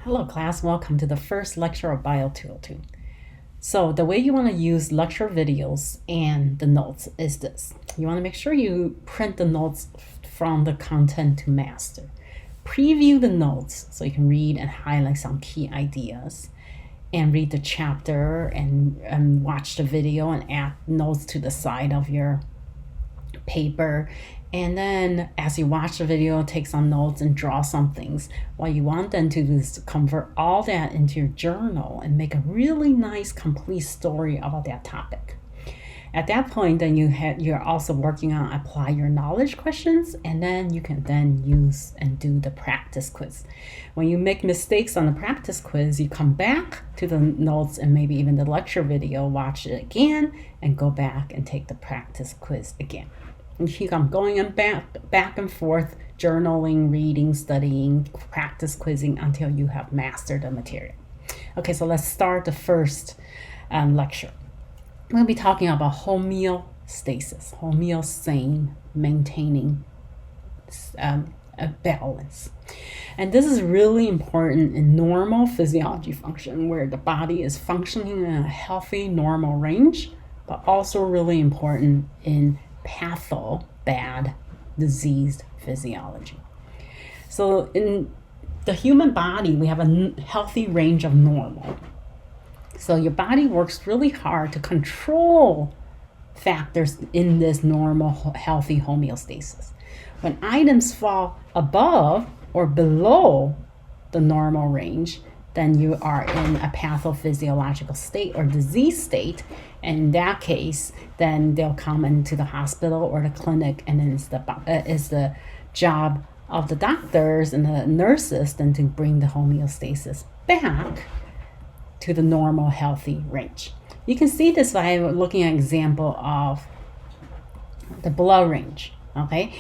Hello class, welcome to the first lecture of Bio 202. So the way you want to use lecture videos and the notes is this. You want to make sure you print the notes from the content to master. Preview the notes so you can read and highlight some key ideas, and read the chapter and watch the video and add notes to the side of your paper. And then as you watch the video, take some notes and draw some things. What you want then to do is to convert all that into your journal and make a really nice complete story about that topic. At that point, then you're also working on apply your knowledge questions, and then you can then use and do the practice quiz. When you make mistakes on the practice quiz, you come back to the notes and maybe even the lecture video, watch it again, and go back and take the practice quiz again. And you keep on going and back and forth, journaling, reading, studying, practice quizzing until you have mastered the material. Okay, so let's start the first lecture. We're going to be talking about homeostasis, homeostane, maintaining a balance. And this is really important in normal physiology function, where the body is functioning in a healthy, normal range, but also really important in bad, diseased physiology. So in the human body, we have a healthy range of normal. So your body works really hard to control factors in this normal, healthy homeostasis. When items fall above or below the normal range, then you are in a pathophysiological state or disease state. And in that case, then they'll come into the hospital or the clinic, and then it's the job of the doctors and the nurses then to bring the homeostasis back to the normal healthy range. You can see this by looking at an example of the blood range, okay?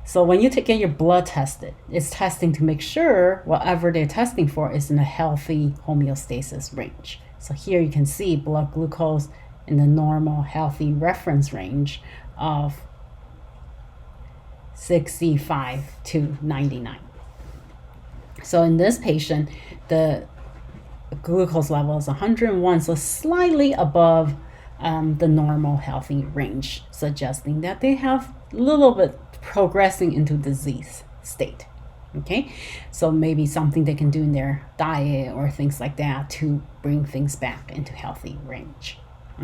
So when you get your blood tested, it's testing to make sure whatever they're testing for is in a healthy homeostasis range. So here you can see blood glucose in the normal healthy reference range of 65 to 99. So in this patient, the glucose level is 101, so slightly above the normal healthy range, suggesting that they have a little bit progressing into disease state. Okay, so maybe something they can do in their diet or things like that to bring things back into healthy range.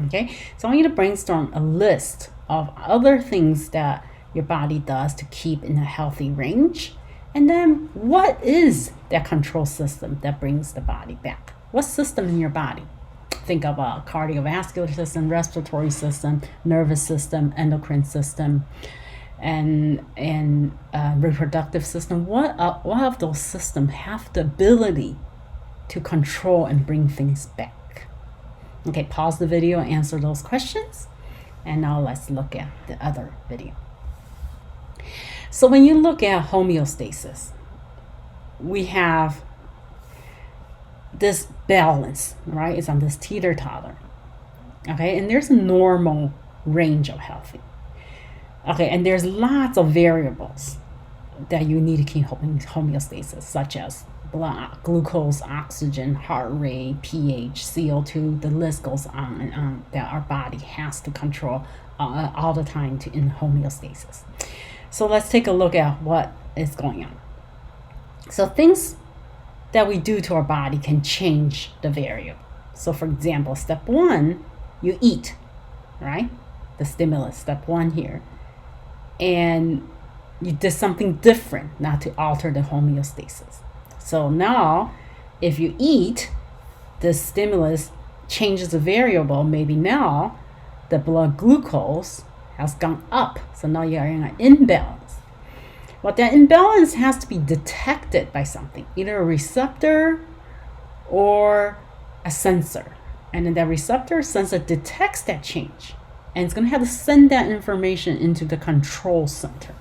Okay, so I want you to brainstorm a list of other things that your body does to keep in a healthy range, and then what is that control system that brings the body back? What system in your body? Think of a cardiovascular system, respiratory system, nervous system, endocrine system, and reproductive system. What of those systems have the ability to control and bring things back? Okay, pause the video, answer those questions, and now let's look at the other video. So when you look at homeostasis, we have this balance, right? It's on this teeter-totter. Okay, and there's a normal range of healthy. Okay, and there's lots of variables that you need to keep homeostasis, such as blood glucose, oxygen, heart rate, pH, CO2. The list goes on and on that our body has to control all the time to in homeostasis. So let's take a look at what is going on. So things that we do to our body can change the variable. So for example, step one, you eat, right? The stimulus, step one here. And you did something different not to alter the homeostasis. So now, if you eat, the stimulus changes the variable. Maybe now the blood glucose has gone up. So now you're in an imbalance. Well, that imbalance has to be detected by something, either a receptor or a sensor. And then that receptor sensor detects that change. And it's going to have to send that information into the control center.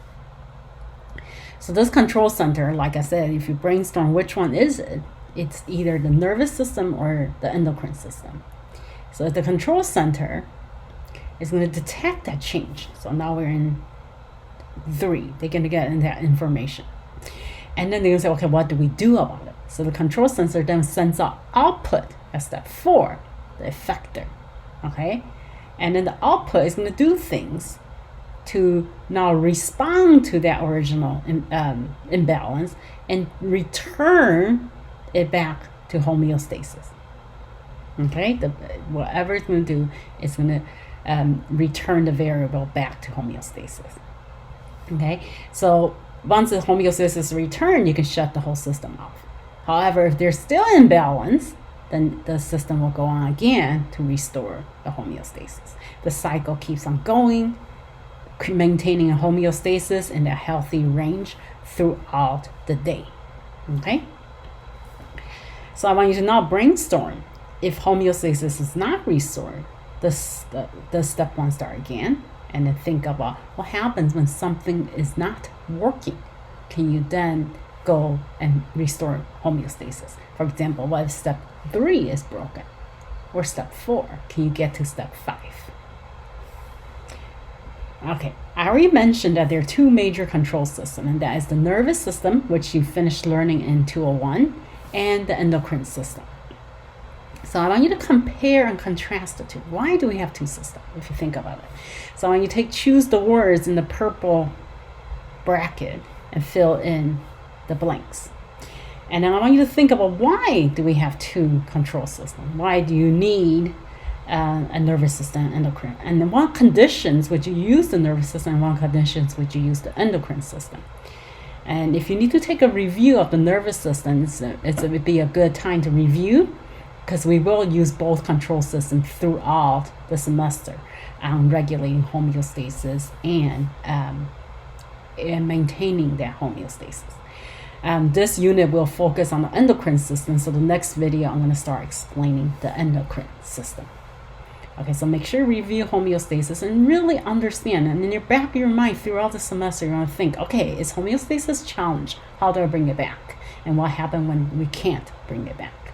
So this control center, like I said, if you brainstorm which one is it, it's either the nervous system or the endocrine system. So the control center is going to detect that change. So now we're in 3. They're going to get in that information. And then they're going to say, okay, what do we do about it? So the control sensor then sends out output at step 4, the effector. Okay? And then the output is going to do things to now respond to that original imbalance and return it back to homeostasis. Okay? Whatever it's going to do, it's going to return the variable back to homeostasis. Okay? So once the homeostasis is returned, you can shut the whole system off. However, if there's still imbalance, then the system will go on again to restore the homeostasis. The cycle keeps on going, maintaining a homeostasis in a healthy range throughout the day. Okay? So I want you to now brainstorm. If homeostasis is not restored, the step 1 start again, and then think about what happens when something is not working. Can you then go and restore homeostasis? For example, what if step 3 is broken? Or step 4? Can you get to step 5? Okay, I already mentioned that there are 2 major control systems, and that is the nervous system, which you finished learning in 201, and the endocrine system. So I want you to compare and contrast the 2. Why do we have 2 systems, if you think about it? So I want you to choose the words in the purple bracket and fill in the blanks. And then I want you to think about, why do we have 2 control systems? Why do you need a nervous system and endocrine? And in what conditions would you use the nervous system, and what conditions would you use the endocrine system? And if you need to take a review of the nervous system, it would be a good time to review, because we will use both control systems throughout the semester on regulating homeostasis and maintaining that homeostasis. This unit will focus on the endocrine system, so the next video I'm going to start explaining the endocrine system. Okay, so make sure you review homeostasis and really understand. And in your back of your mind throughout the semester, you're going to think, okay, is homeostasis challenged? How do I bring it back? And what happens when we can't bring it back?